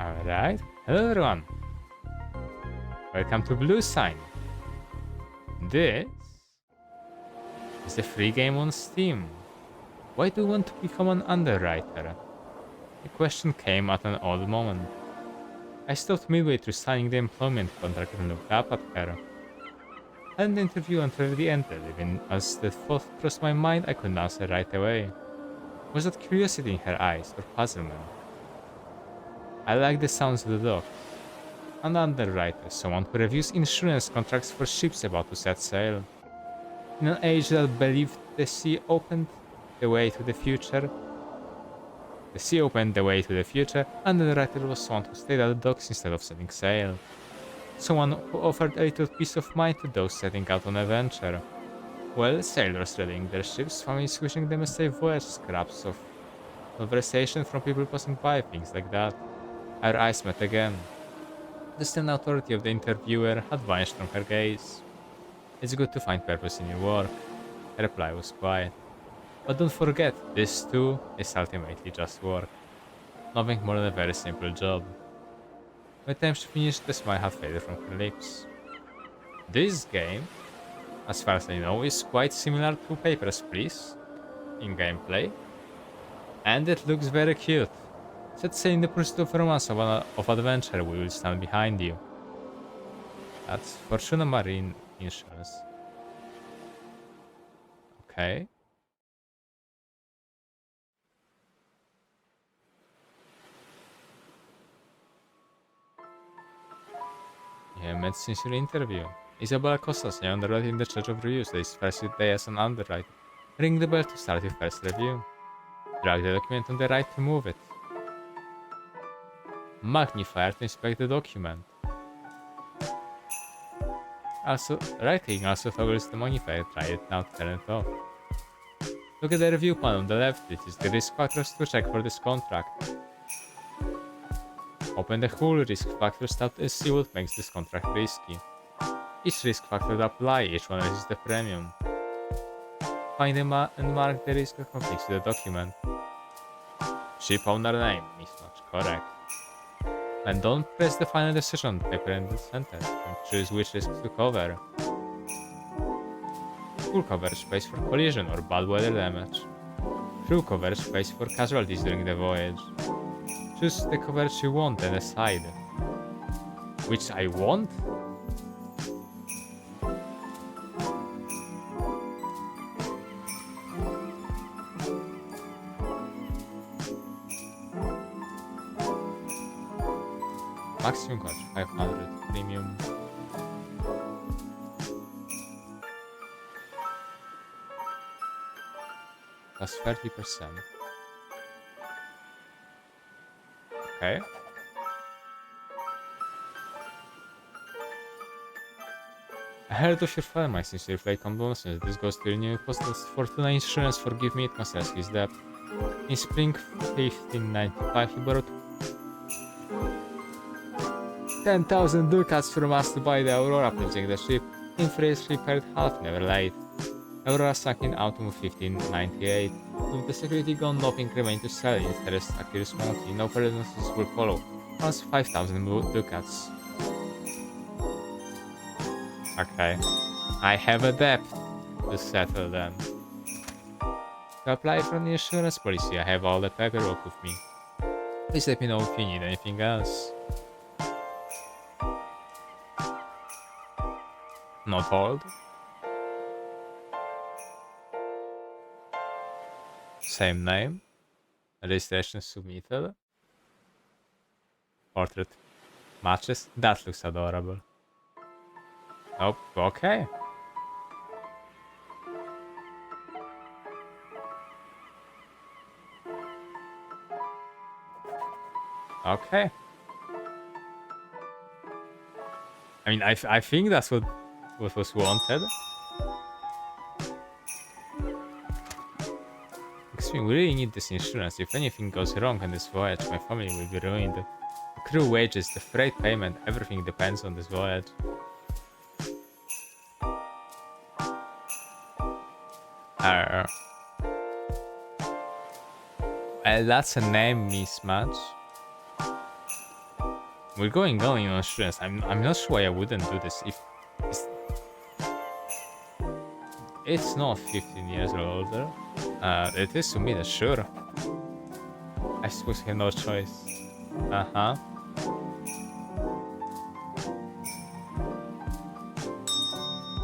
Alright. Hello everyone. Welcome to Blue Sign. This is a free game on Steam. Why do you want to become an underwriter? The question came at an odd moment. I stopped midway through signing the employment contract and looked up at her. I didn't interview until the end, even as the thought crossed my mind I couldn't answer right away. Was that curiosity in her eyes or puzzlement? I like the sounds of the dock. An underwriter, someone who reviews insurance contracts for ships about to set sail. In an age that believed the sea opened the way to the future, underwriter was someone who stayed at the docks instead of setting sail. Someone who offered a little peace of mind to those setting out on adventure. Well, sailors readying their ships, families wishing them a safe voyage, scraps of conversation from people passing by, things like that. Our eyes met again. The stern authority of the interviewer had vanished from her gaze. It's good to find purpose in your work. Her reply was quiet. But don't forget, this too is ultimately just work. Nothing more than a very simple job. By the time she finished, the smile had faded from her lips. This game, as far as I know, is quite similar to Papers, Please in gameplay. And it looks very cute. Set sail in the pursuit of romance of adventure, we will stand behind you. That's Fortuna Marine Insurance. Okay. Yeah, medicine interview. Isabella Costas, a underwriter in the Church of Reviews, this first day as an underwriter. Ring the bell to start your first review. Drag the document on the right to move it. Magnifier to inspect the document. Also, right-clicking also toggles the magnifier. Try it now to turn it off. Look at the review panel on the left. This is the risk factors to check for this contract. Open the whole risk factors tab to see what makes this contract risky. Each risk factor to apply, each one raises the premium. Find and mark the risk that conflicts with the document. Ship owner name, mismatch, correct. And don't press the final decision paper in the center and choose which risks to cover. Full coverage pays for collision or bad weather damage. Full coverage pays for casualties during the voyage. Choose the coverage you want and decide. Which I want? Maximum cost 500, premium. Plus 30%. Okay. I heard of your father, my sincere flight condolences. This goes to your new post's Fortuna Insurance. Forgive me, it concerns his debt. In spring 1595, he borrowed 10,000 ducats from us to buy the Aurora, pledging the ship. In phrase repaired half, never late. Aurora sank in autumn of 1598. With the security gone, nothing remained to sell. Interest accrues monthly. No penalties will follow. Plus 5,000 ducats. Okay. I have a debt to settle then. To apply for an insurance policy, I have all the paperwork with me. Please let me know if you need anything else. Not hold. Same name. Registration submitted. Portrait matches. That looks adorable. Nope. Okay. Okay. I mean, I think that's what was wanted. Excuse me, we really need this insurance. If anything goes wrong on this voyage, my family will be ruined. The crew wages, the freight payment, everything depends on this voyage. Well, that's a name mismatch. We're going on in insurance. I'm not sure why I wouldn't do this if it's, it's not 15 years or older. It is to me, that's sure. I suppose I have no choice. Uh-huh.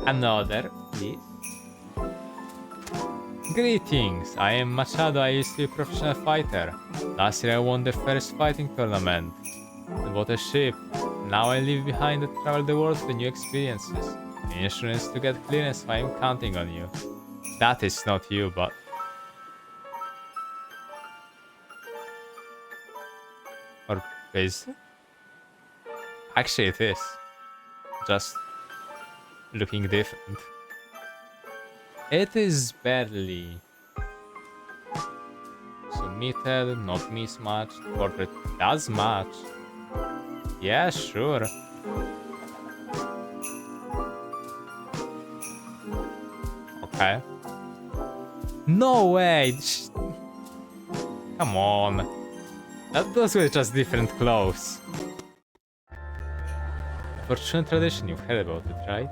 Another, please. Greetings, I am Machado. I used to be a professional fighter. Last year I won the first fighting tournament. And what a ship. Now I leave behind to travel the world with new experiences. Insurance to get clearance, so I am counting on you. That is not you, but... Or is it? Actually it is. Just looking different. It is barely submitted, not mismatched, portrait does match. Yeah, sure. Okay. No way! Come on. Those were just different clothes. Fortunate tradition, you've heard about it, right?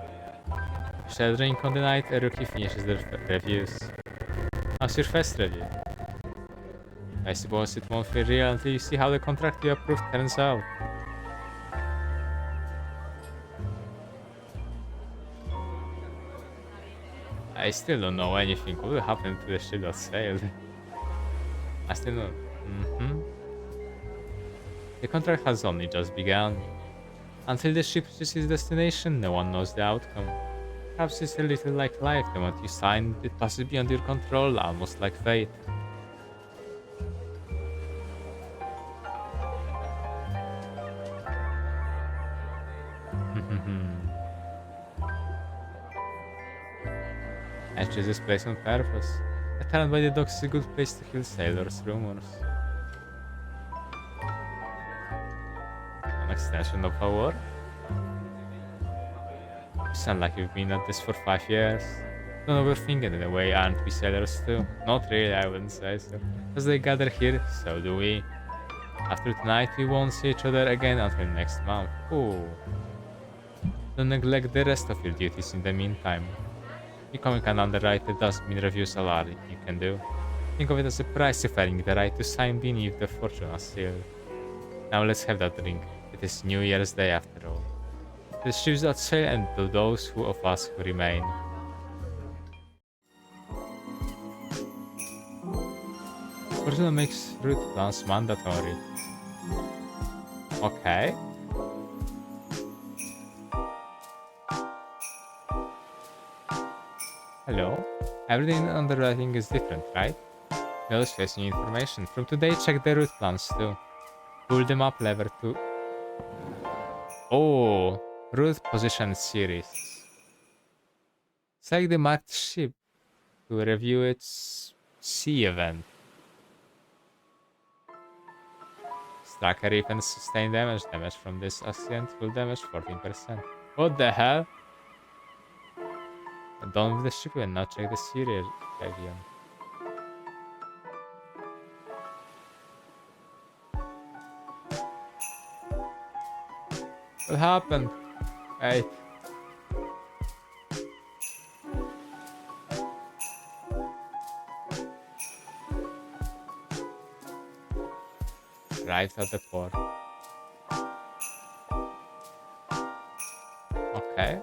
You shall drink on the night a rookie finishes the reviews. How's your first review? I suppose it won't feel real until you see how the contract you approved turns out. I still don't know anything. What will happen to the ship that sailed? I still don't. The contract has only just begun. Until the ship reaches its destination, no one knows the outcome. Perhaps it's a little like life. The moment you sign, it passes beyond your control, almost like fate. I chose this place on purpose. A town by the docks is a good place to kill sailors' rumors. An extension of our war? You sound like you've been at this for 5 years. Don't overthink it in a way, aren't we sailors too? Not really, I wouldn't say so. As they gather here, so do we. After tonight, we won't see each other again until next month. Ooh. Don't neglect the rest of your duties in the meantime. Becoming an underwriter doesn't mean reviews a lot you can do. Think of it as a price of earning the right to sign beneath the Fortuna seal. Now let's have that drink. It is New Year's Day after all. To the ships that sail and to those of us who remain. Fortuna makes route plans mandatory. Okay. Hello? Everything in underwriting is different, right? We always face new information. From today, check the route plans too. Pull them up lever to... Oh! Route position series. Select the marked ship to review its sea event. Striker even sustain damage. Damage from this accident. Full damage 14%. What the hell? Done with the ship and now check the sea region. What happened? Wait. Arrived at the port. Okay.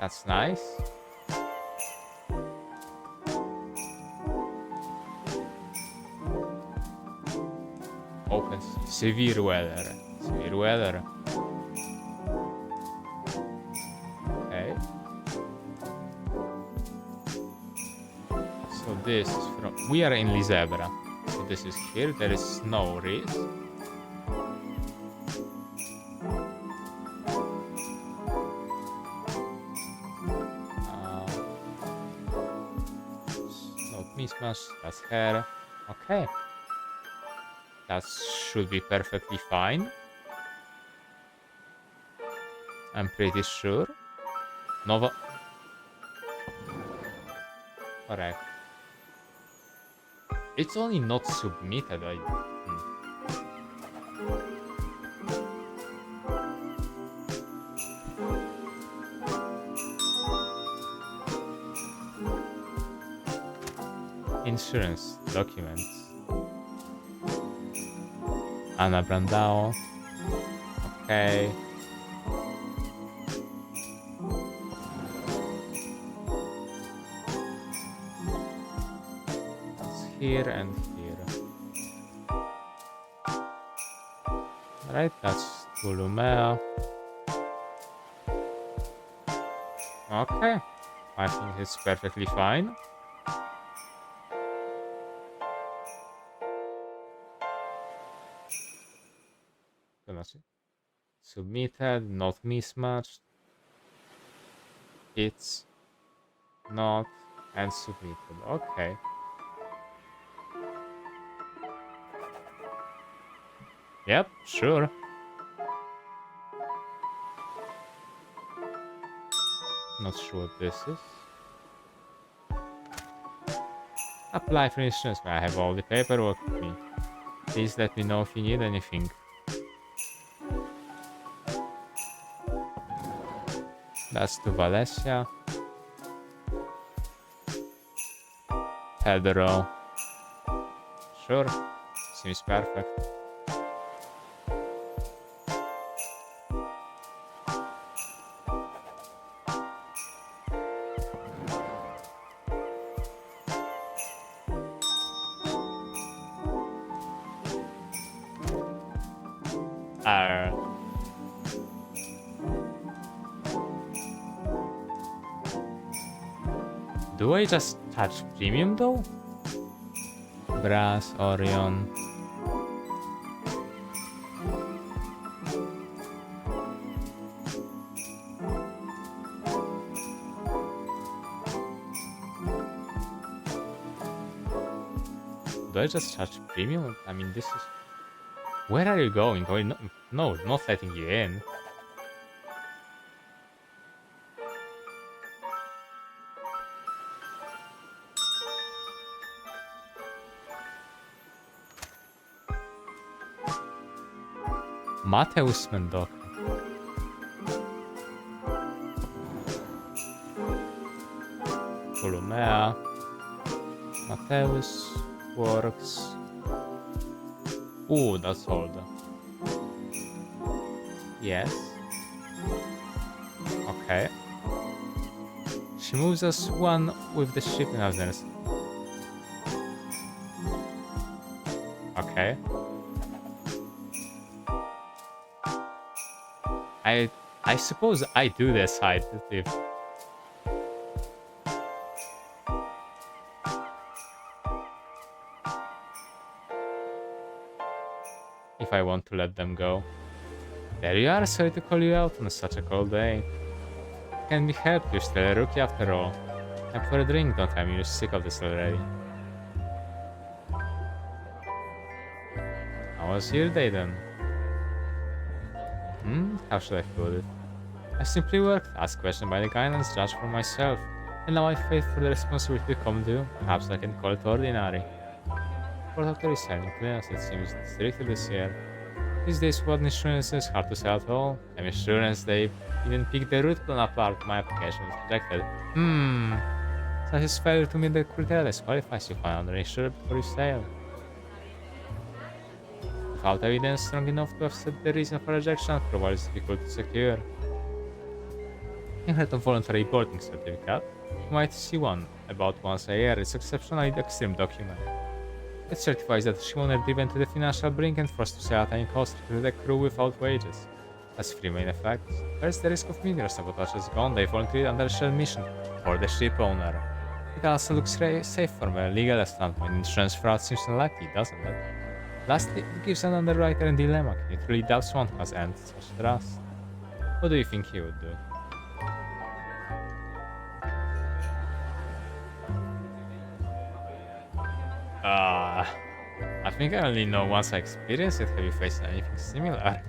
That's nice. Open severe weather. Severe weather. Okay. So this is from... We are in Lisebra. So this is here. There is snow risk. Mismatch. That's her. Okay. That should be perfectly fine. I'm pretty sure. Nova. Correct. It's only not submitted. Insurance documents. Ana Brandao. Okay. It's here and here. Right, that's Tulumea. Okay. I think it's perfectly fine. Submitted, not mismatched. It's not and submitted. Okay. Yep, sure. Not sure what this is. Apply for insurance. I have all the paperwork with me. Please let me know if you need anything. That's to Valencia. Pedro. Sure. Seems perfect. Do I just touch premium though? Brass, Orion. Do I just touch premium? I mean, this is... Where are you going? Oh, no, not letting you in. Mateus Mendoca. Colomea. Mateus works. Ooh, that's old. Yes. Okay. She moves us one with the ship in others. Okay. I suppose I do decide if I want to let them go. There you are, sorry to call you out on such a cold day. Can be helped, you're still a rookie after all. Time for a drink, don't tell me you're sick of this already. How was your day then? How should I put it? I simply worked, asked questions by the guidance, judged for myself, and now I face for the responsibility to come due. Perhaps I can call it ordinary. For Doctor is selling clearance, it seems strictly this year. These days, what insurance is hard to sell at all. I'm insurance, they even picked the route plan apart. My application was rejected. Such as failure to meet the criteria disqualifies you from uninsured before you sail. Without evidence strong enough to offset the reason for rejection, approval is difficult to secure. You had a voluntary boarding certificate. You might see one about once a year. It's exceptionally extreme document. It certifies that she won't driven to the financial brink and forced to sail at any cost to the crew without wages. Has three main effects. First, the risk of meteor sabotage is gone. They volunteered under a shared mission for the ship owner. It also looks safe from a legal standpoint. Insurance fraud seems unlikely, doesn't it? Lastly, it gives an underwriter a dilemma. Can you truly doubt someone who has earned such trust? What do you think he would do? I think I only know once I experienced it. Have you faced anything similar?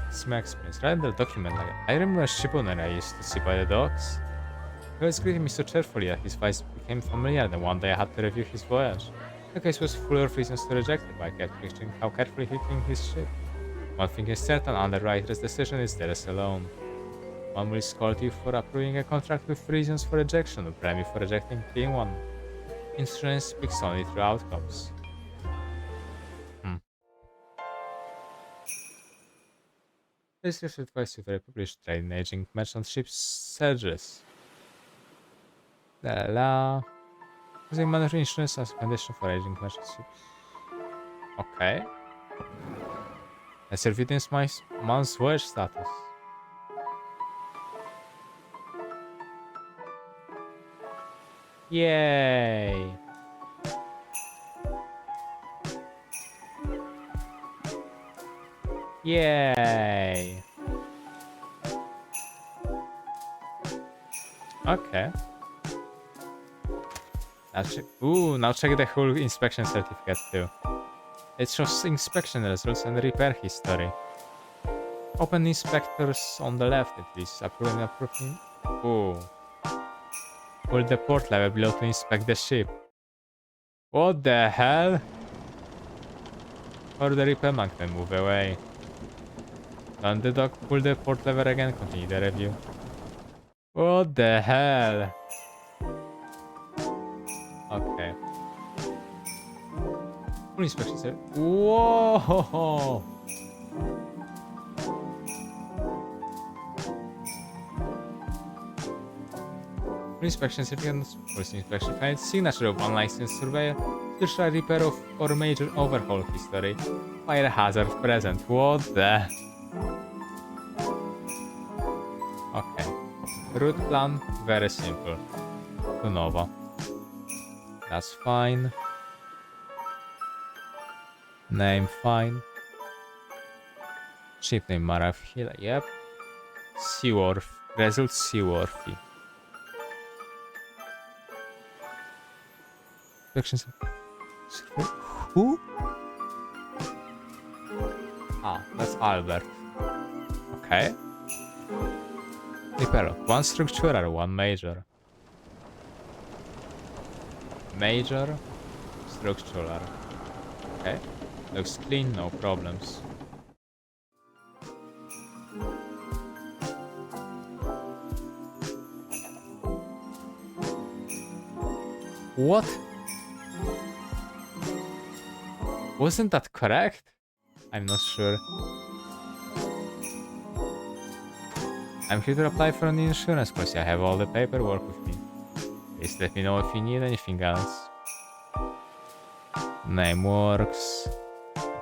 It's my experience. Read the document like I remember a ship owner I used to see by the docks. He was greeting me so cheerfully that his voice became familiar, and one day I had to review his voyage. The case was full of reasons to reject it, but I kept picturing how carefully he cleaned his ship. One thing is certain, underwriter's decision is theirs alone. One will scold you for approving a contract with reasons for rejection, or blame you for rejecting clean one. Insurance speaks only through outcomes. This is advice with a published trade in aging merchant ships surges. La la la. Using mandatory insurance as a condition for aging merchant ships. Okay. Let's review this month's voyage status. Yay! Yay! Okay. Now check. Ooh, now check the whole inspection certificate too. It shows inspection results and repair history. Open inspectors on the left at least. Approving. Ooh. Hold the port lever below to inspect the ship. What the hell? Or the repairman can move away. On the dock, pull the port lever again, continue the review. What the hell? Okay. Full inspection, sir. Whoa! Full inspection certificate, police inspection file, signature of unlicensed surveyor, special repair of or major overhaul history, fire hazard present. What the? Okay. Route plan, very simple. To Nova. That's fine. Name fine. Ship name Marav Hill, yep. Seaworth. Result Seaworthy. Inspections. Who? Ah, that's Albert. Okay. Repair. One structural, one major. Major, structural. Okay. Looks clean, no problems. What? Wasn't that correct? I'm not sure. I'm here to apply for an insurance policy. I have all the paperwork with me. Please let me know if you need anything else. Name works.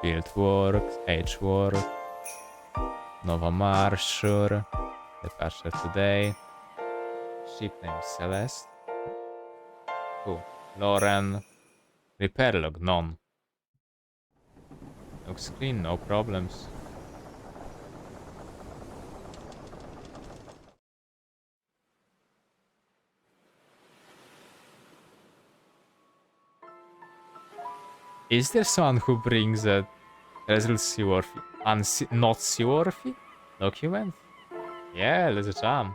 Build works. Age works. Nova Mars, sure. Departure today. Ship name Celeste. Cool. Lauren. Repair log, none. Looks clean, no problems. Is there someone who brings a result seaworthy and not seaworthy document? Yeah, let's jam.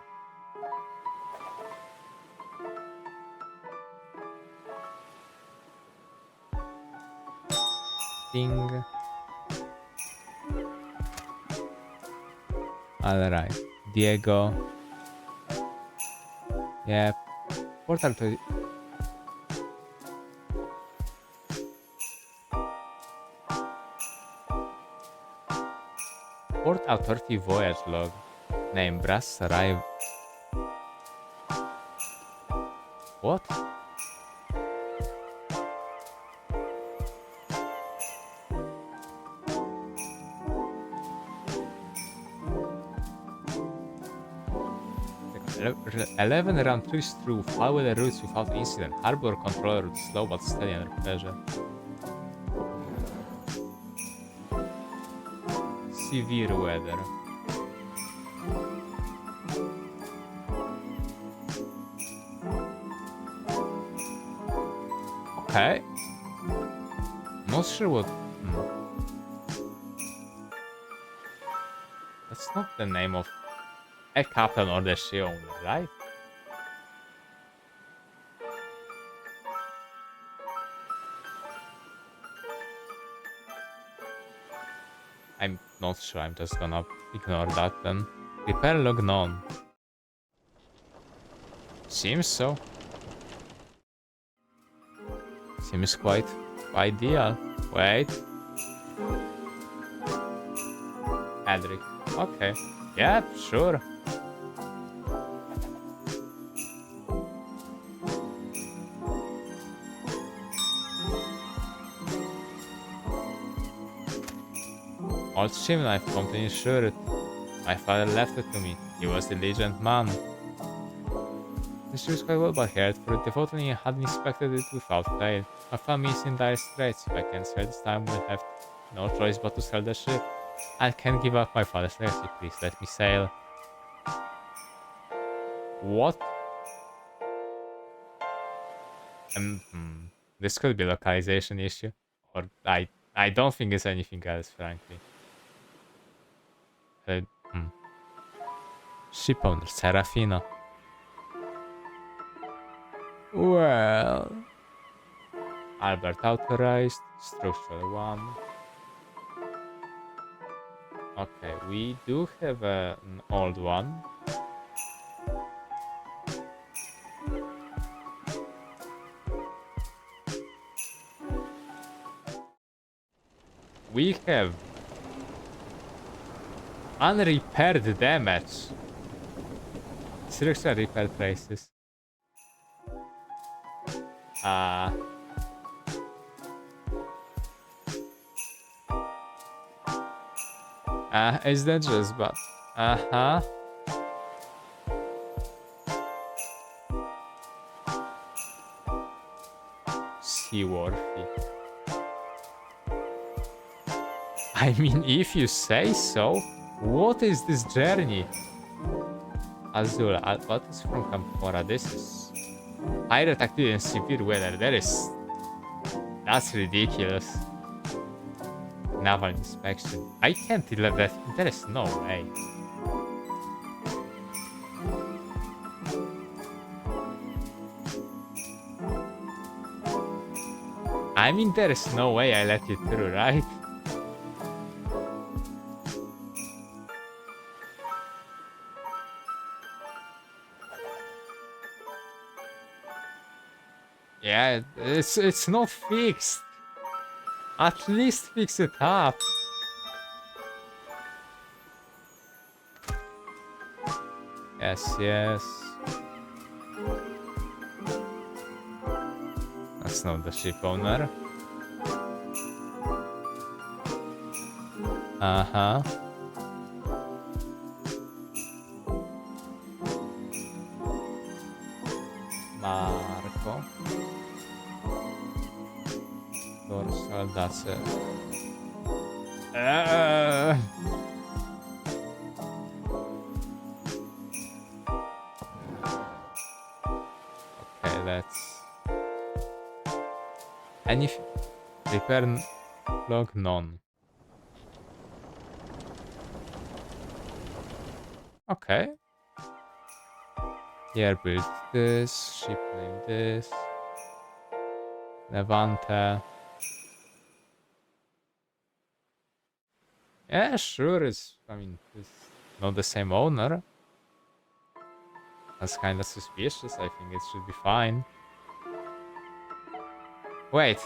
Ding. Alright. Diego. Yep. Portal to... Port Authority Voyage Log. Name Brass Arrive. What? The 11 round trips through fly-weather routes without incident. Harbor controller route slow but steady under pressure. Severe weather. Okay. Not sure what... That's not the name of a captain or the ship owner, right? Not sure, I'm just gonna ignore that then. Repair log none. Seems so. Seems quite ideal. Wait. Edric. Okay. Yeah, sure. Old ship knife, company insured. My father left it to me. He was a diligent man. The ship is quite well by heard, for devoutly had inspected it without fail. My family is in dire straits. If I can sell this time, we'll have no choice but to sell the ship. I can't give up my father's legacy. Please let me sail. What? This could be a localization issue. Or I don't think it's anything else, frankly. Uh, hmm. Ship owner, Serafina. Well... Albert authorized. Structural 1. Okay, we do have an old one. We have unrepaired damage. Structural repair traces. It's dangerous, but seaworthy. I mean, if you say so. What is this journey? Azul, what is from Campora? This is pirate activity in severe weather. That's ridiculous. Naval inspection. I can't let that. There is no way. I mean, there is no way I let you through, right? Yeah, it's not fixed. At least fix it up. Yes, yes. That's not the ship owner. Uh-huh. Marco. Dorsal, that's it. Okay, let's... Anything? Repair log none. Okay. Here built this, ship named this. Levante. Yeah, sure, it's not the same owner. That's kinda suspicious, I think it should be fine. Wait.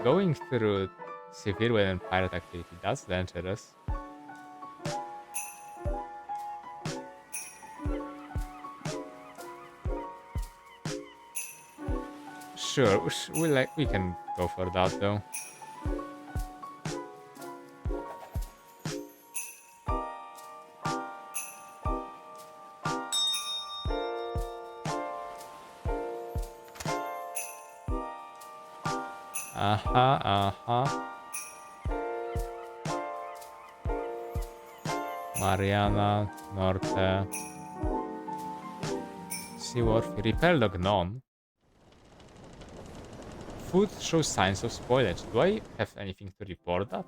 Going through severe weather and pirate activity, that's dangerous. Sure, we can go for that though. Mariana, Norte. Seaworthy. Repair log none. Food shows signs of spoilage. Do I have anything to report that?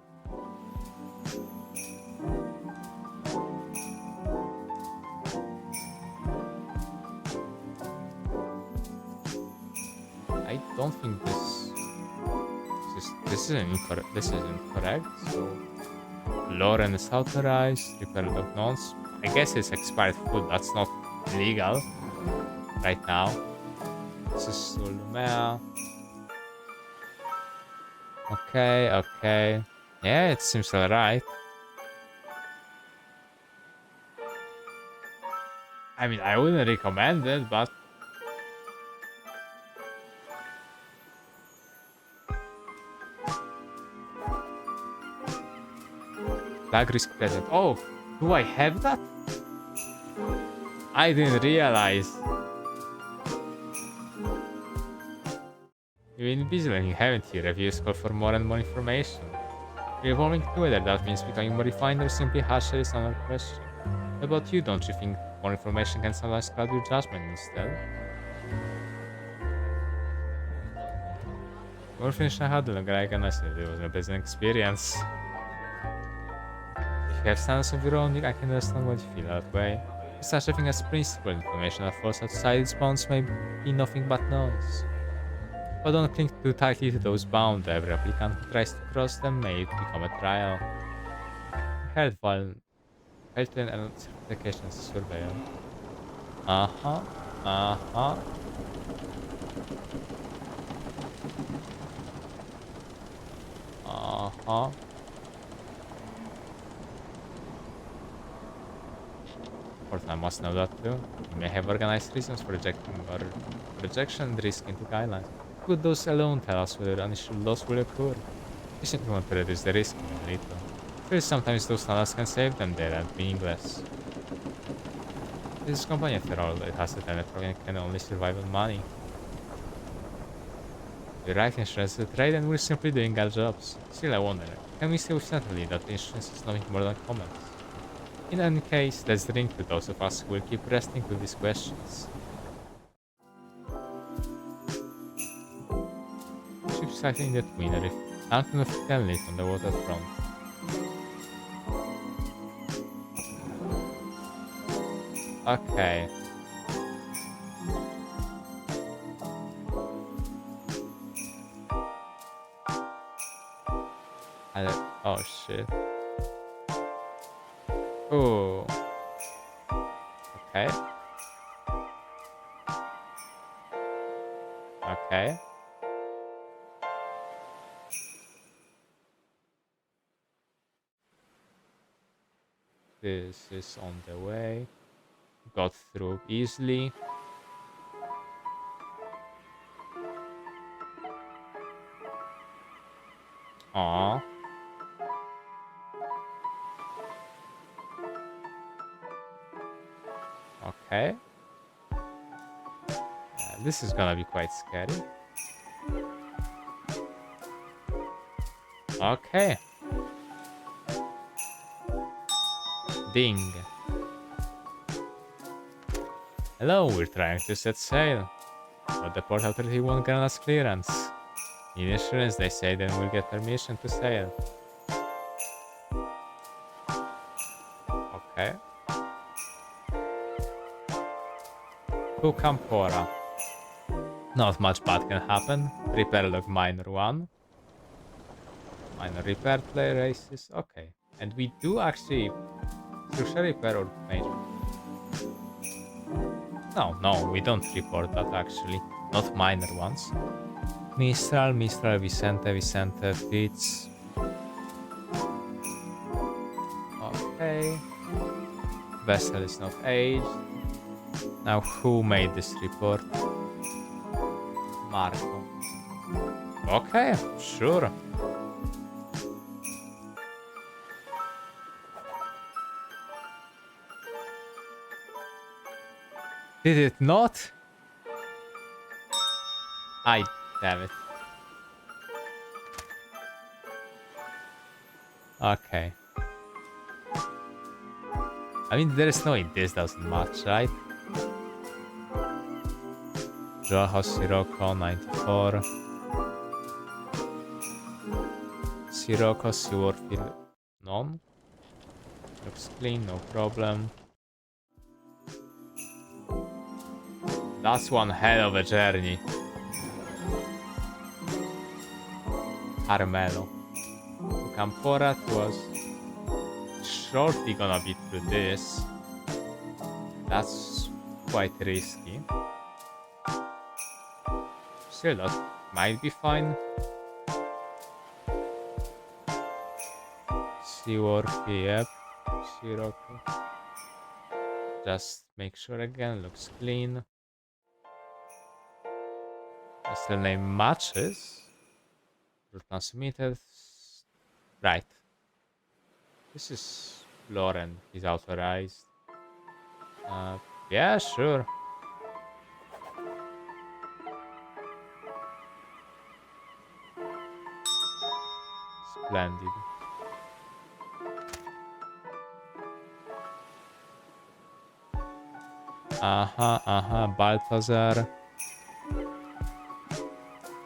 I don't think this This isn't correct. So Lauren is authorized. Repair dog nonce. I guess it's expired food. That's not illegal right now. This is Solomea. Okay, okay. Yeah, it seems alright. I mean, I wouldn't recommend it, but flag risk present. Oh, do I have that? I didn't realize. You've been busy learning, haven't you? Reviews call for more and more information. We're evolving together, that means becoming more refined or simply harsher is another question. What about you? Don't you think more information can sometimes cloud your judgment instead? More information I had, the longer I can I said it was a pleasant experience. If you have standards of your own, I can understand why you feel that way. Such a thing as principled information that falls outside its bounds may be nothing but noise. But don't cling too tightly to those bounds. Every applicant who tries to cross them may become a trial. Held while held to an certification as a surveyor. Uh-huh. Uh-huh. Uh-huh. Of course, I must know that too. You may have organized reasons for rejecting or rejection and risk into guidelines. Could those alone tell us whether an issue loss will occur? We simply want to reduce the risk a little. First, sometimes those standards can save them, they are meaningless. This is a company after all, it has a tenant and can only survive on money. We write insurance is a trade and we're simply doing our jobs. Still I wonder, can we say with certainty that insurance is nothing more than comments? In any case, let's drink to those of us who will keep wrestling with these questions. Ship sighting the Twin Reef, mountain of Kenlit on the waterfront. Okay. Oh shit. Oh. Okay. Okay. This is on the way. Got through easily. Aww. Okay. This is gonna be quite scary. Okay. Ding. Hello, we're trying to set sail. But the port authority won't grant us clearance. Need insurance, they say, then we'll get permission to sail. Okay. Kukampora. Not much bad can happen. Repair log minor 1. Minor repair play races. Okay. And we do actually crucial repair or major. No, we don't report that actually. Not minor ones. Mistral, Vicente, Fitz. Okay. Vessel is not aged. Now who made this report? Marco. Okay, sure. Did it not? Damn it. Okay. I mean, there's no way this doesn't match, right? Rojo Sirocco 94. Sirocco Seaworfield none. Looks clean, no problem. That's one hell of a journey. Carmelo. Camporat was shortly gonna be through this. That's quite risky. Still, that might be fine. Seaworthy, yep. Sirocco. Just make sure again, looks clean. Still name matches. Transmitted. Right. This is Lauren. He's authorized. Yeah, sure. Splendid. Balthazar.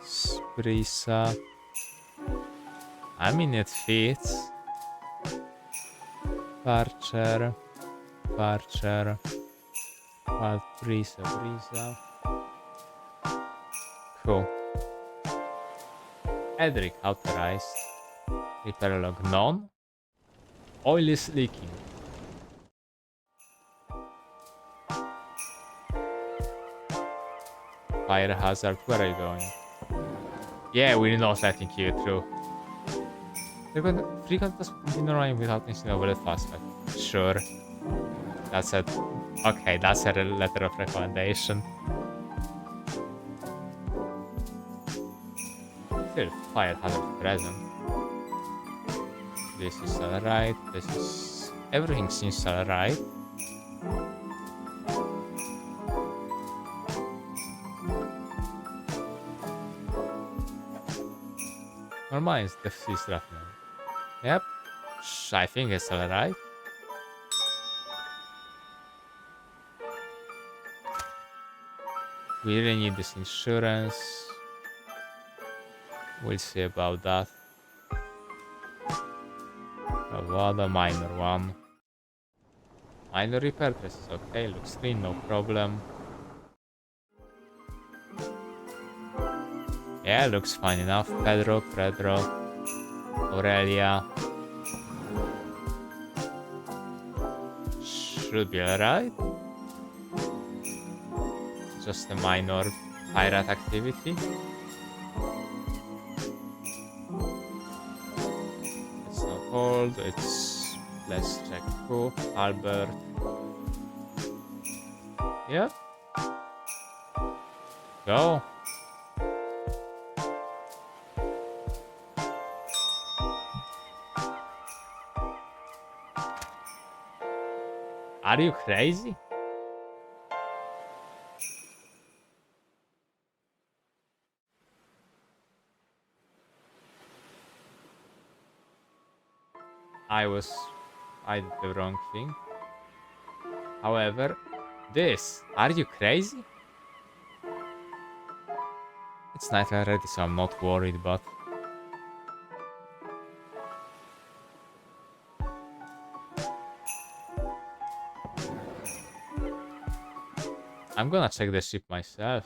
Sprisa. I mean, it fits. Parcher. Brisa. Cool. Edric authorized. Repair log none. Oil is leaking. Fire hazard, where are you going? Yeah, we're not letting you through. Frequent does continue running without incident over the fast track. Sure. That's it. Okay, that's a letter of recommendation. Still, fire hazard present. This is alright. This is... Everything seems alright. Normal is the fifth roughly. Yep. I think it's alright. We really need this insurance. We'll see about that. What a minor one. Minor repair dress is okay, looks clean, no problem. Yeah, looks fine enough. Pedro, Aurelia. Should be alright. Just a minor pirate activity. It's not old, it's... Let's check who. Albert. Yep. Go. Are you crazy? I did the wrong thing. However, this, are you crazy? It's night already, so I'm not worried, but... I'm gonna check the ship myself.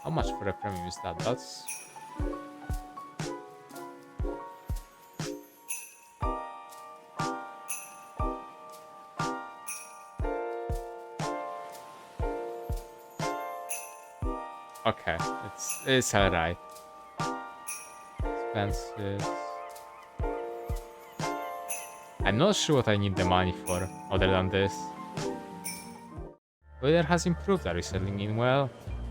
How much for a premium is that? That's... Okay, it's alright. Expenses. I'm not sure what I need the money for, other than this. Weather has improved, are you settling in well?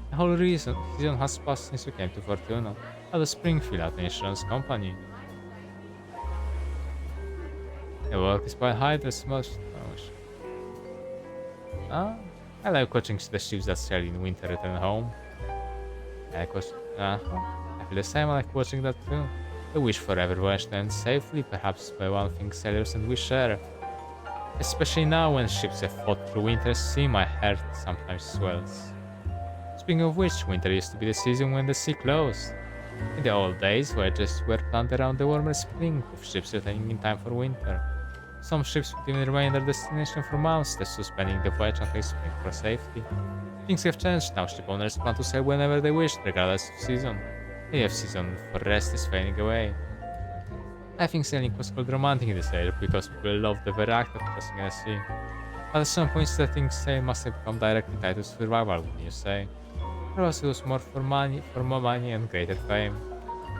The whole season has passed since we came to Fortuna, at the Springfield at the insurance company. The work is quite high, there's much... I like watching the ships that sail in winter return home. I like watching... I feel the same, I like watching that too. I wish for every voyage to end safely, perhaps by one thing sailors and we share. Especially now when ships have fought through winter sea, my heart sometimes swells. Speaking of which, winter used to be the season when the sea closed. In the old days, voyages were planned around the warmer spring, with ships returning in time for winter. Some ships would even remain at their destination for months, thus suspending the voyage until spring for safety. Things have changed now. Ship owners plan to sail whenever they wish, regardless of season. The off-season for rest is fading away. I think sailing was called romantic in this age because people loved the very act of crossing a sea. But at some point, setting sail must have become directly tied to survival, wouldn't you say? Perhaps it was more for more money and greater fame.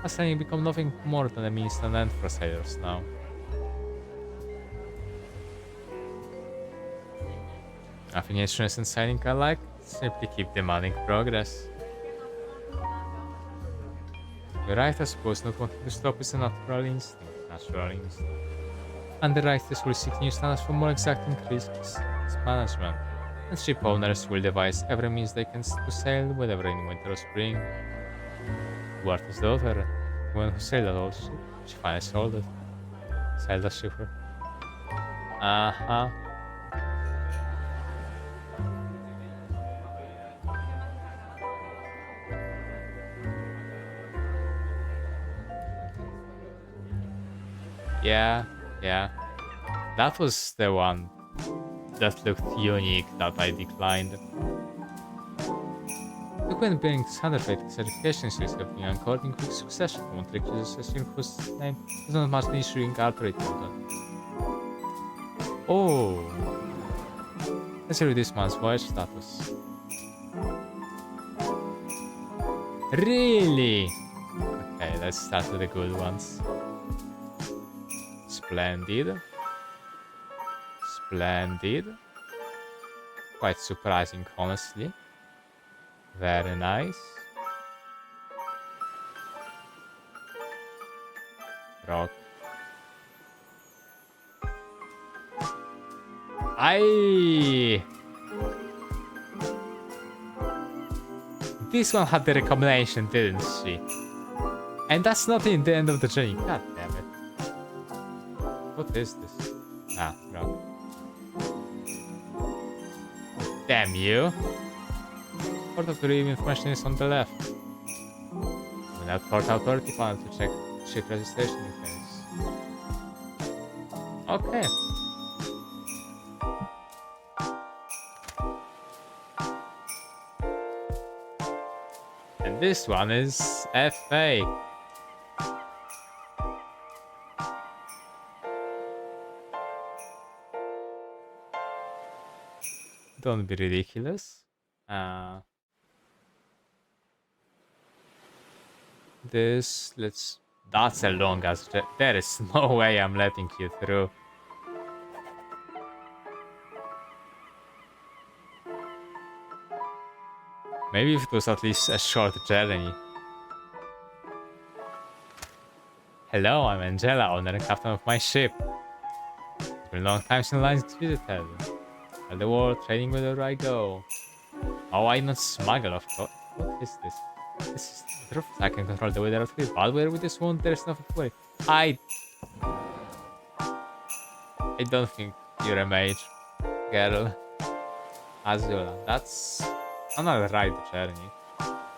Has sailing become nothing more than a means to an end for sailors now? Nothing insurance and sailing alike, simply keep demanding progress. You're right, I suppose not wanting to stop is a natural instinct. Underwriters will seek new standards for more exacting risk management, and ship owners will devise every means they can to sail whether in winter or spring. Dwarf's daughter, the one who sailed that old ship, she finally sold it. Sailed the ship. Uh-huh. Yeah. That was the one that looked unique that I declined. The Queen brings underrated certification series have been anchored in quick succession from one trick user whose name is not much an issue in corporate content. Oh! Let's read this man's voyage status. Really? Okay, let's start with the good ones. Splendid. Quite surprising, honestly. Very nice. Rock. This one had the recommendation, didn't she? And that's not in the end of the journey. God damn it. What is this? Ah, rock. Damn you. Port authority information is on the left. Without port authority panel to check ship registration details. Okay. And this one is FA. Don't be ridiculous. That's a long ass. There is no way I'm letting you through. Maybe if it was at least a short journey. Hello, I'm Angela, owner and captain of my ship. It's been a long time since lines visited. All the world trading wherever I go. Oh, I not smuggle, of course. What is this? This is the truth. I can control the weather of the bad weather with this one. There's nothing to worry. I don't think you're a mage, girl. Azula. That's another ride journey.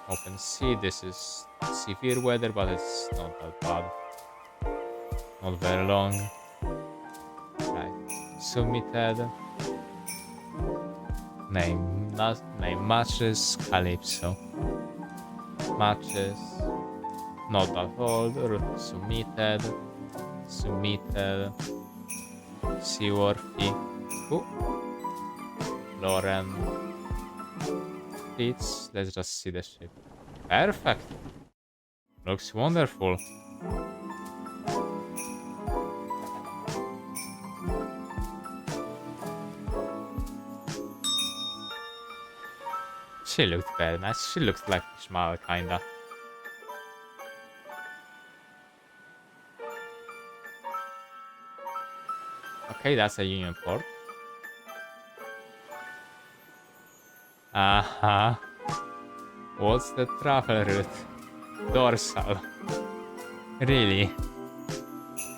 Open sea. This is severe weather, but it's not that bad. Not very long. Right. Submitted. Name matches. Calypso. Matches. Not that old. Route submitted. Seaworthy. Lauren. Fleets. Let's just see the ship. Perfect. Looks wonderful. She looked very nice. She looked like Ishmael, kinda. Okay, that's a Union port. What's the travel route? Dorsal. Really?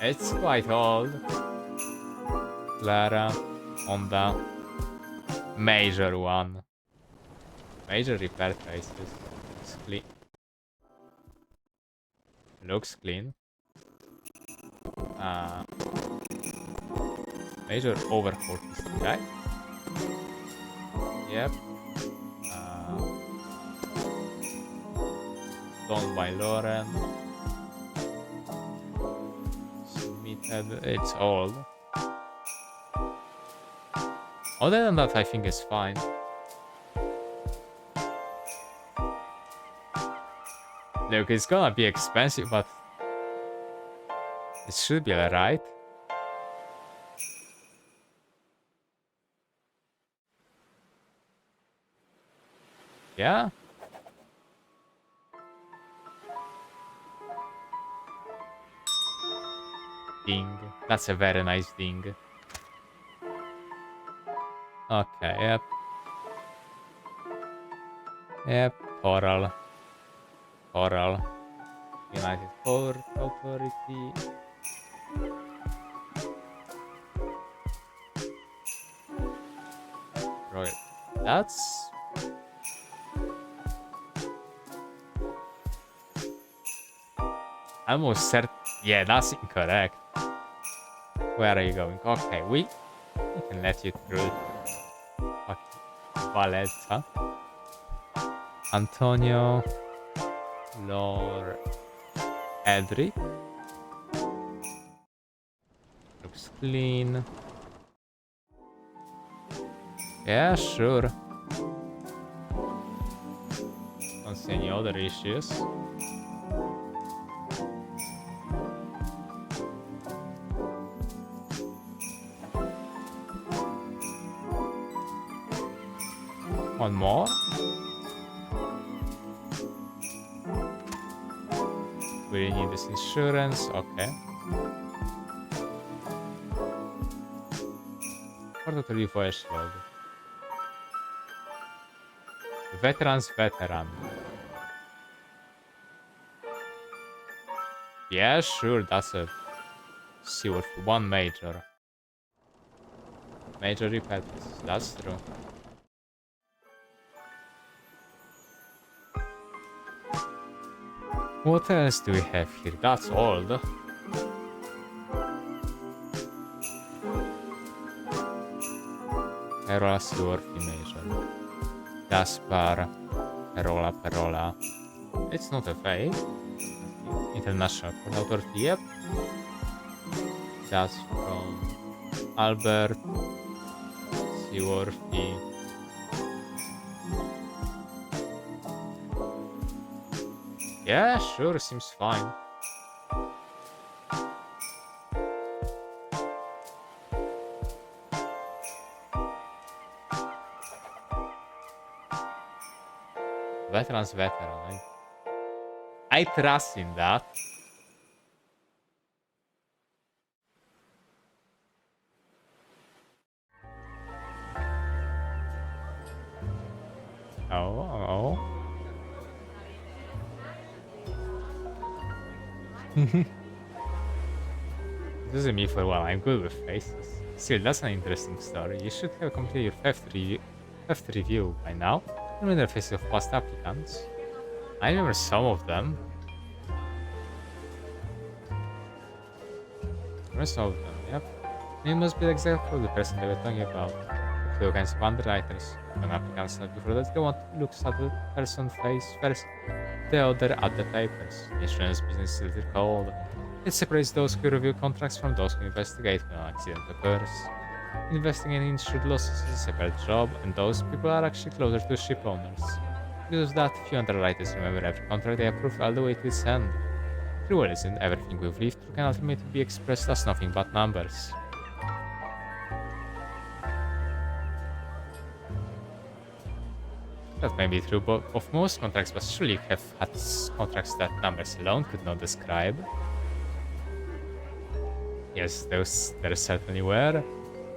It's quite old. Clara. Honda. Major one. Major repair traces. It's clean. Looks clean. Major overhaul history, right? Yep. owned by Lauren. Submitted. It's old. Other than that, I think it's fine. Look, it's gonna be expensive, but it should be alright. Yeah? Ding. That's a very nice ding. Okay, yep. Yep, Coral. Coral. United Port Authority. Right. That's... almost certain. Yeah, that's incorrect. Where are you going? Okay, we can let you through. Valletta. Antonio. Lord. Edric. Looks clean. Yeah, sure. Don't see any other issues. One more. We really need this insurance. Okay. Guarda to voyage log. Veterans veteran. Yeah, sure, that's a sewer for one major. Major repairs, that's true. What else do we have here? That's old. Perola Sewerfi Major. Gaspar. Perola. It's not a fake. International Port Authority, yep. That's from Albert. Sewerfi. Yeah, sure, seems fine. Veterans veteran. I trust in that. Oh. This is me for a while. I'm good with faces. Still, that's an interesting story. You should have completed your theft review by now. Remember the faces of past applicants. I remember some of them. Yep. You must be the exact the person they were talking about. A few kinds of underwriters. When applicants not before that, they want to look at the person's face first, the other at the papers. The insurance business is still called. It separates those who review contracts from those who investigate when an accident occurs. Investigating insured losses is a separate job, and those people are actually closer to ship owners. Because of that, few underwriters remember every contract they approve all the way to its end. Truism, everything we've lived through can ultimately be expressed as nothing but numbers. That may be true of most contracts, but surely you have had contracts that numbers alone could not describe. Yes, there certainly were.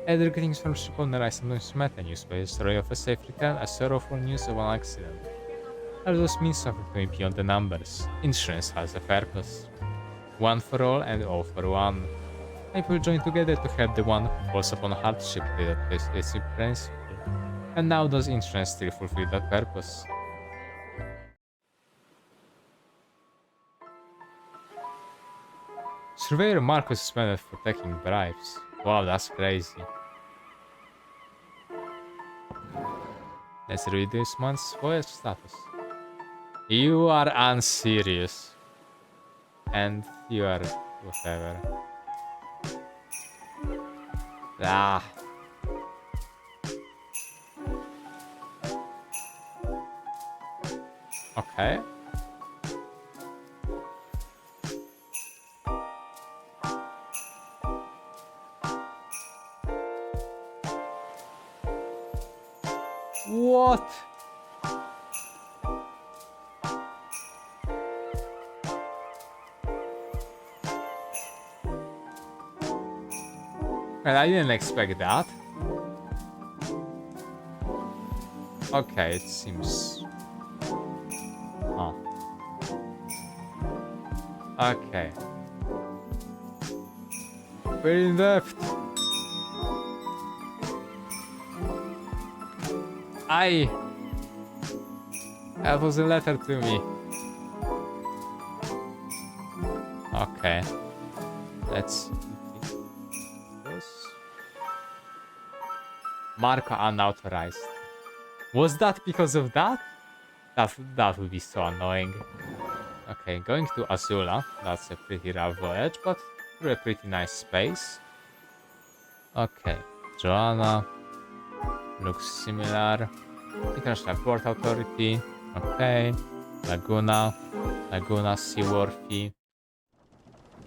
Other greetings from shipowner I sometimes met a newspaper story of a safe return, a sorrowful news of an accident. All those mean something to me beyond the numbers. Insurance has a purpose. One for all and all for one. People join together to help the one who falls upon hardship with its principle. And now does insurance still fulfill that purpose? Surveyor Marcus is suspended for taking bribes. Wow, that's crazy. Let's read this month's voyage status. You are unserious. And you are whatever. Ah. Okay. What? Well, I didn't expect that. Okay, it seems... Huh. Okay. Very in depth. That was a letter to me. Okay. Let's... This. Marco unauthorized. Was that because of that? That would be so annoying. Okay, going to Azula. That's a pretty rough voyage, but through a pretty nice space. Okay, Joanna. Looks similar. International Port Authority. Okay. Laguna. Laguna seaworthy.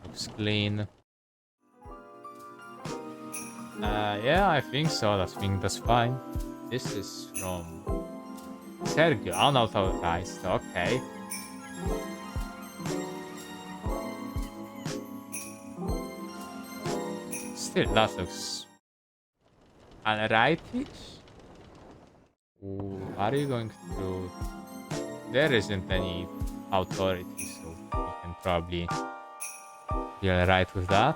Looks clean. Yeah, I think so. I think that's fine. This is from Sergio, unauthorized. Okay. Still, that looks alright-ish. Are you going to... There isn't any authority, so we can probably be alright with that.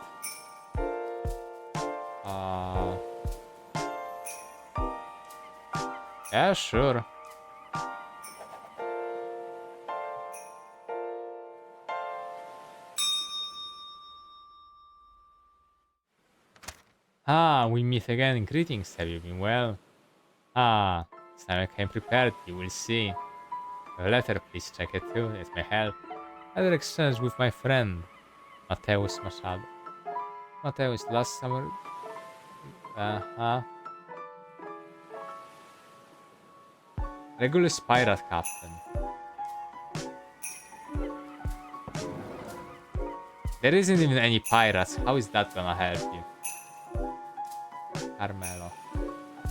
Yeah, sure. Ah, we meet again. Greetings, have you been well? Ah, this time I came prepared, you will see. A letter, please check it too, it may help. I had an exchange with my friend, Mateus Machado. Mateus, last summer... Regulus pirate captain. There isn't even any pirates, how is that gonna help you? Carmelo.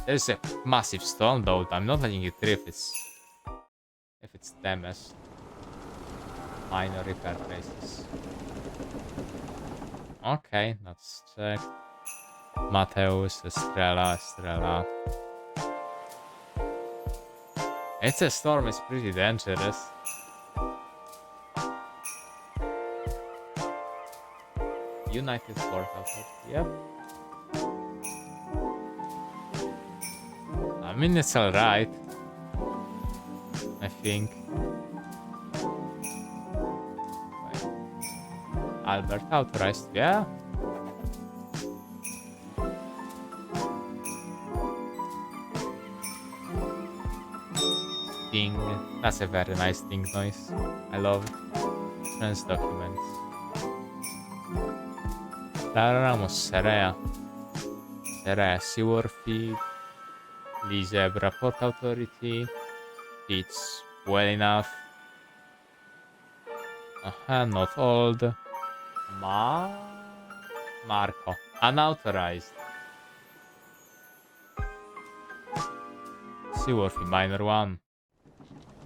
There's a massive storm though, I'm not letting it through if it's damaged. Minor repair traces. Okay, let's check. Mateus, Estrella. It's a storm, it's pretty dangerous. United Port Authority, yep. I mean, it's alright. I think. Wait. Albert authorized, yeah. Ding. That's a very nice ding noise. I love it. Trans documents. Lara Ramos, Serea. Serea Seaworthy. Lee Zebra Port Authority. It's well enough. Not old. Marco. Unauthorized. Seaworthy, minor one.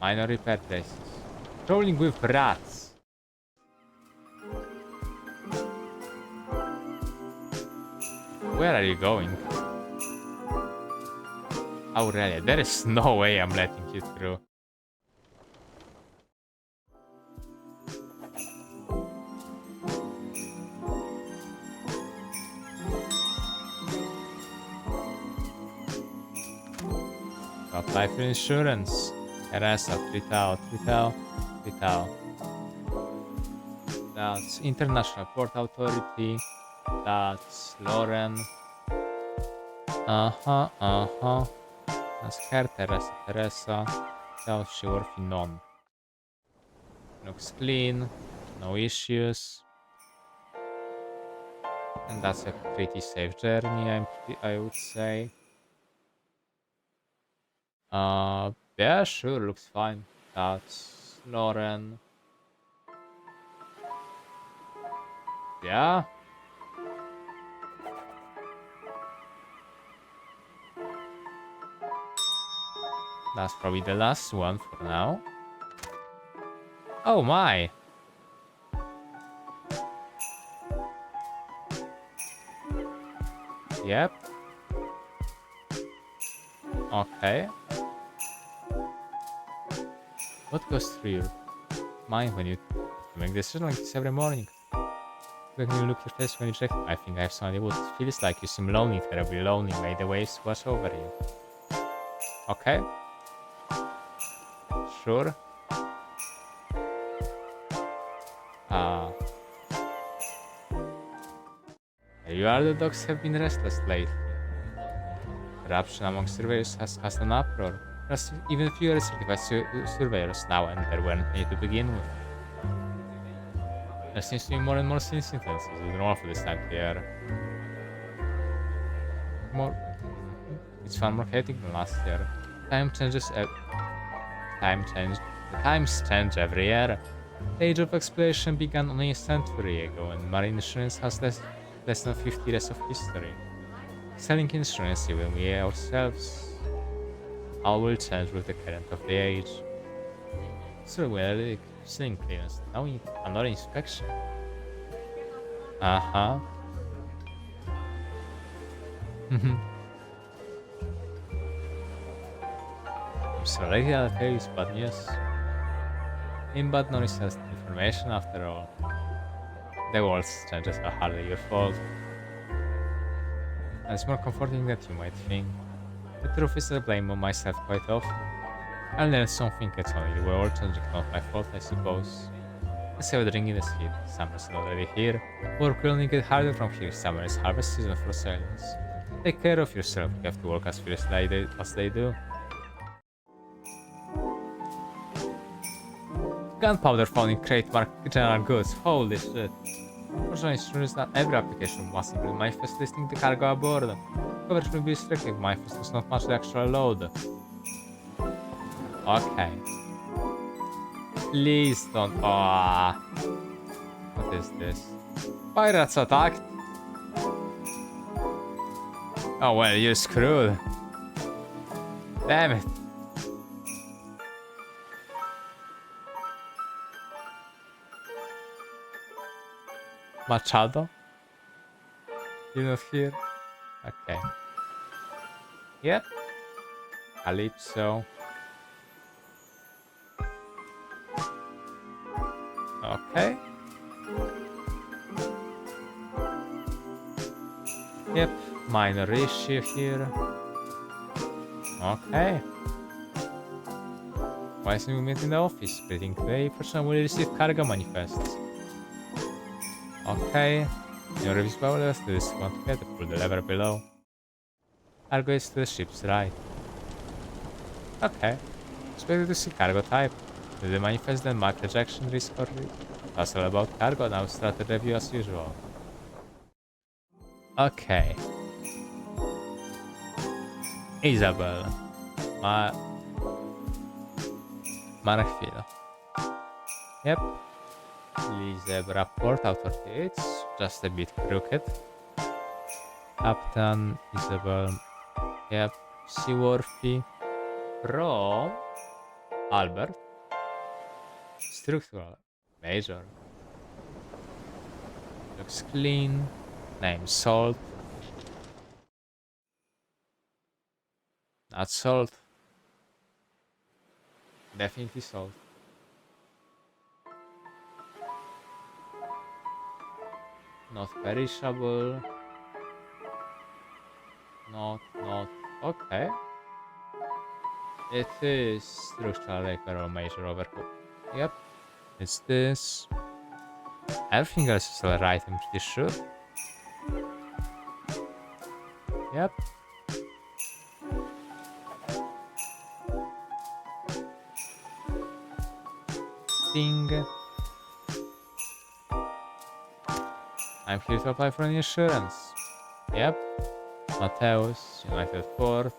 Minor repair traces. Rolling with rats. Where are you going? Aurelia, there is no way I'm letting you through. Apply for insurance. Teresa, 3,000. That's International Port Authority. That's Lauren. That's her, Teresa. That's Seaworthy, none. Looks clean. No issues. And that's a pretty safe journey, I would say. Yeah, sure, looks fine. That's Lauren. Yeah. That's probably the last one for now. Oh my! Yep. Okay. What goes through your mind when you make decisions like this every morning? When you look your face when you check, I think I have some idea what it feels like. You seem lonely, terribly lonely. May the waves wash over you. Okay. Sure. Uh, you are the dogs have been restless lately. Corruption among surveyors has caused an uproar. There's even fewer certified surveyors now, and there weren't many to begin with. There seems to be more and more incidents. It's normal for this time of year. More, it's far more chaotic than last year. Time changes. Time change. The times change every year. The age of exploration began only a century ago, and marine insurance has less than 50 years of history. Selling insurance, even we ourselves, all will change with the current of the age. So we're selling clearance. Now another inspection. Uh-huh. I'm sorry, I'll tell you it's bad news. In bad news has information after all. The world's changes are hardly your fault. And it's more comforting than you might think. The truth is I blame on myself quite often. I learned something it's only the world changing, not my fault, I suppose. The silver ringing is here, summer's already here. Work will only get harder from here, summer is harvest season for sailors. Take care of yourself, you have to work as fiercely as they do. Gunpowder found in crate marked general goods, holy shit. Fortunately, ensures that every application must include manifest listing the cargo aboard. Coverage will be restricted, manifest does not match the actual load. Okay. Please don't. Ah. What is this? Pirates attacked. Oh well, you're screwed. Damn it. Machado? You're not here? Okay. Yep. Calypso. Okay. Yep. Minor issue here. Okay. Why is we meet in the office? Splitting today. Person will receive cargo manifests. Okay. Your reviews power levels to this one together. Pull the lever below. Cargo is to the ship's right. Okay. Expected to see cargo type. Did the manifest then mark rejection risk or that's all about cargo. Now start the review as usual. Okay. Isabel. Markfield. Yep. Zebra port out of it's just a bit crooked. Captain Isabel. Yep. Seaworthy. From Albert. Structural. Major. Looks clean. Name Salt. Not Salt. Definitely Salt. Not perishable. Not. Okay. It is structural repair or major overhaul. Yep. It's this. Everything else is alright, I'm pretty sure. Yep. Thing. I'm here to apply for an insurance. Yep. Mateus, United 4th.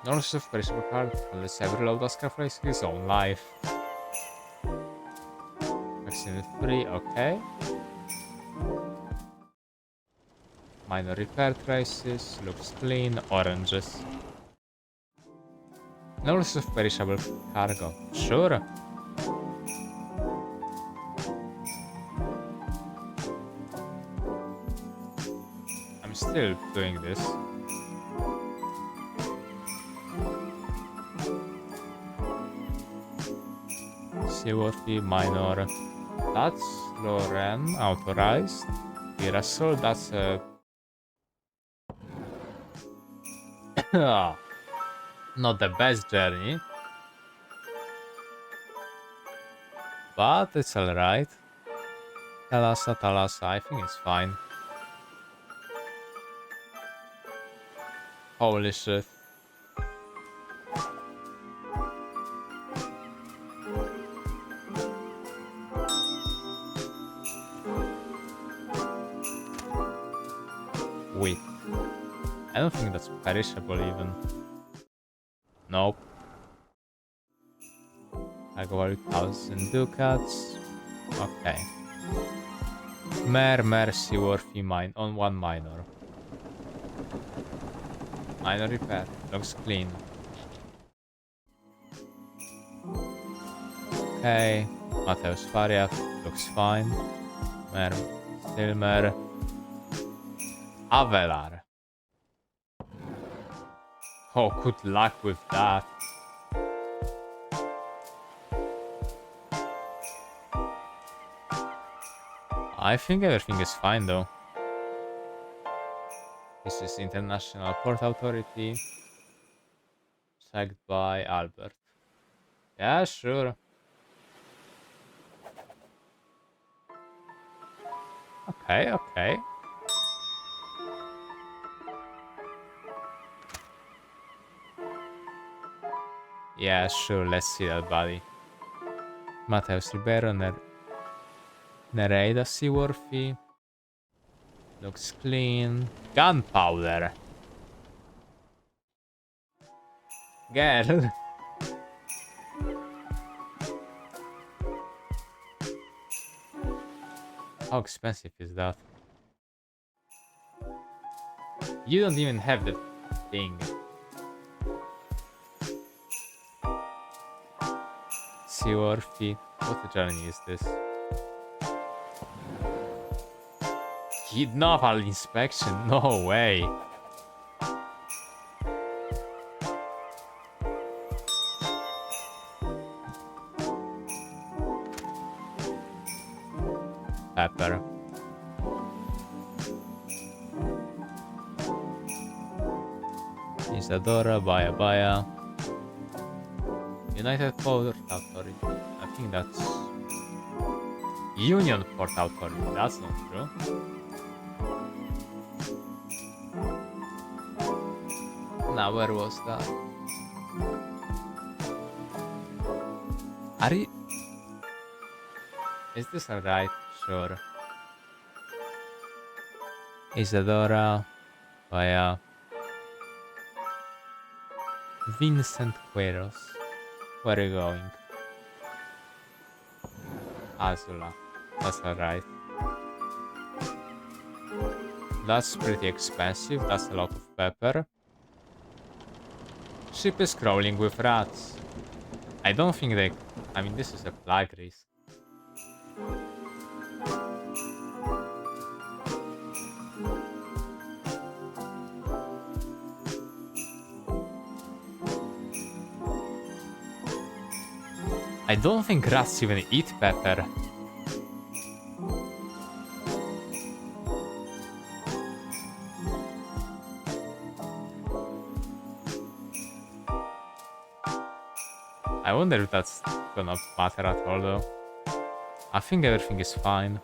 Knowledge of perishable card unless every load does calculate his own life. Vaccine 3, okay. Minor repair traces, looks clean, oranges. Knowledge of perishable cargo, sure. I'm still doing this. Seaworthy, minor. That's Loren, authorized. Mirasol, that's a... not the best journey. But it's alright. Talasa, I think it's fine. Holy shit. Wait. I don't think that's perishable even. Nope. I go 1,000 ducats. Okay. Mercy worthy mine on one minor. Minor repair. Looks clean. Okay. Mateus Fariat. Looks fine. Still Avelar. Oh, good luck with that. I think everything is fine though. This is International Port Authority. Checked by Albert. Yeah, sure. Okay. Yeah, sure, let's see that body. Mateus Ribeiro, Nereida Seaworthy. Looks clean. Gunpowder. Girl. How expensive is that? You don't even have the thing. Seaworthy. What journey is this? Naval inspection? No way. Pepper. Isadora, Baya. United Port Authority. I think that's Union Port Authority. That's not true. Now where was that? Are you... Is this alright? Sure. Isadora, Baya. Vincent Queros. Where are you going? Azula. That's alright. That's pretty expensive. That's a lot of pepper. Ship is crawling with rats. I don't think they... I mean, this is a flag race. I don't think rats even eat pepper. I wonder if that's gonna matter at all though. I think everything is fine.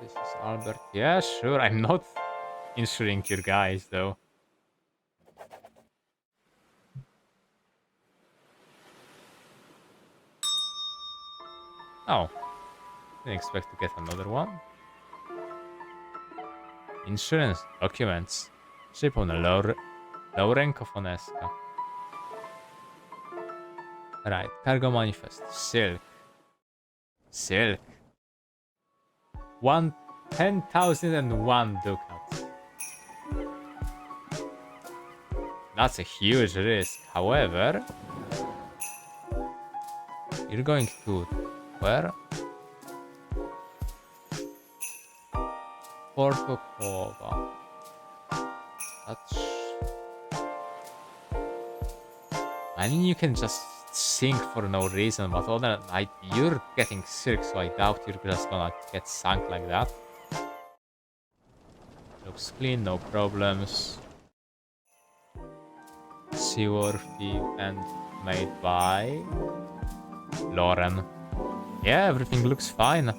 This is Albert. Yeah, sure. I'm not insuring your guys though. Oh, didn't expect to get another one. Insurance, documents. Ship on a low rank of Oneska. Right, cargo manifest. Silk. Silk. 10,001 ducats. That's a huge risk. However, you're going to where? Portokova. That's... I mean, you can just sink for no reason, but other than you're getting silk, so I doubt you're just gonna get sunk like that. Looks clean, no problems. Seaworthy and made by Lauren. Yeah, everything looks fine.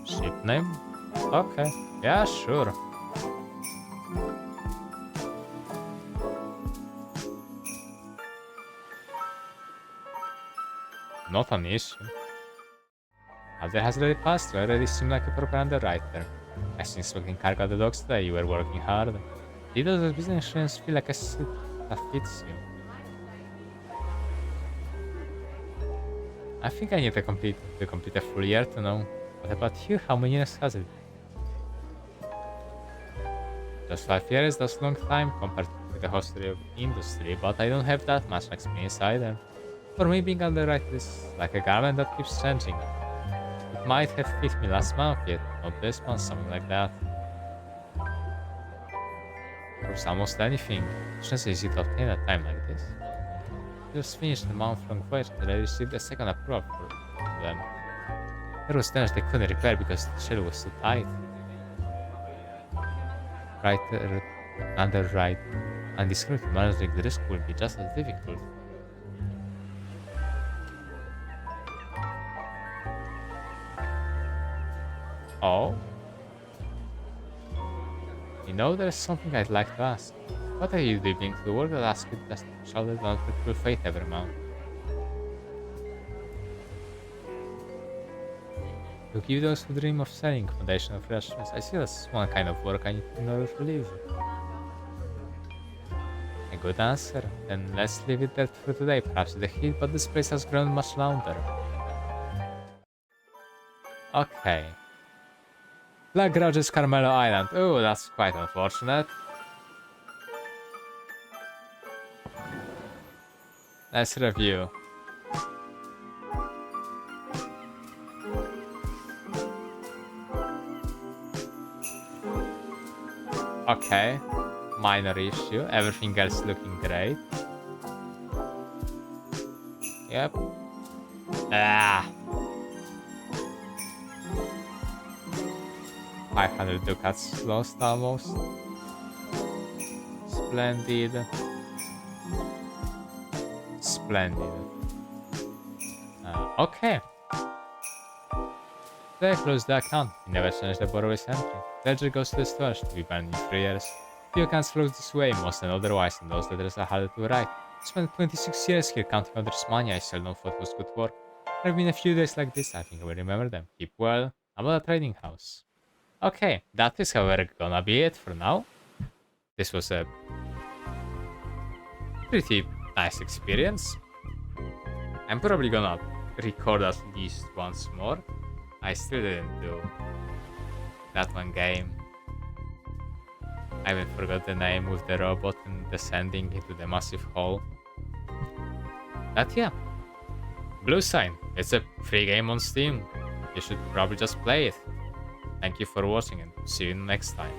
Ship name? Okay, yeah, sure. Not an issue. Other has already passed, you already seem like a proper underwriter. I was inspecting cargo at the docks today, you were working hard. Details of business insurance feel like a suit that fits you. I think I need to complete a full year to know. What about you? How many years has it? Just 5 years, that's a long time compared to the history of industry, but I don't have that much experience either. For me, being underwriter is like a garment that keeps changing. It might have fit me last month, yet not this month, something like that. For almost anything, it's just easy to obtain at a time like this. Just finished a month-long voyage and I received a second approval for them. There was damage they couldn't repair because the shell was too tight. Underwrite and discreetly managing the risk will be just as difficult. Oh? You know, there's something I'd like to ask. What are you doing to the world that asks you just to shoulder down the true fate every month? To give those who dream of selling foundational refreshments, I see that's one kind of work I need in order to live. A good answer. Then let's leave it there for today. Perhaps the heat, but this place has grown much louder. Okay. Black Grudges Carmelo Island. Oh, that's quite unfortunate. Let's review. Okay. Minor issue. Everything else looking great. Yep. Ah. 500 ducats lost almost. Splendid. Splendid. Okay. They closed the account. He never changed the borrower's entry. Ledger goes to the storage to be banned in 3 years. Few accounts closed this way, most than otherwise, and those letters are harder to write. I spent 26 years here counting others' money I seldom thought was good work. There have been a few days like this, I think I will remember them. Keep well. About a trading house. Okay, that is however gonna be it for now. This was a pretty nice experience. I'm probably gonna record at least once more. I still didn't do that one game. I even forgot the name with the robot and descending into the massive hole. But yeah. Blue Sign. It's a free game on Steam. You should probably just play it. Thank you for watching and see you next time.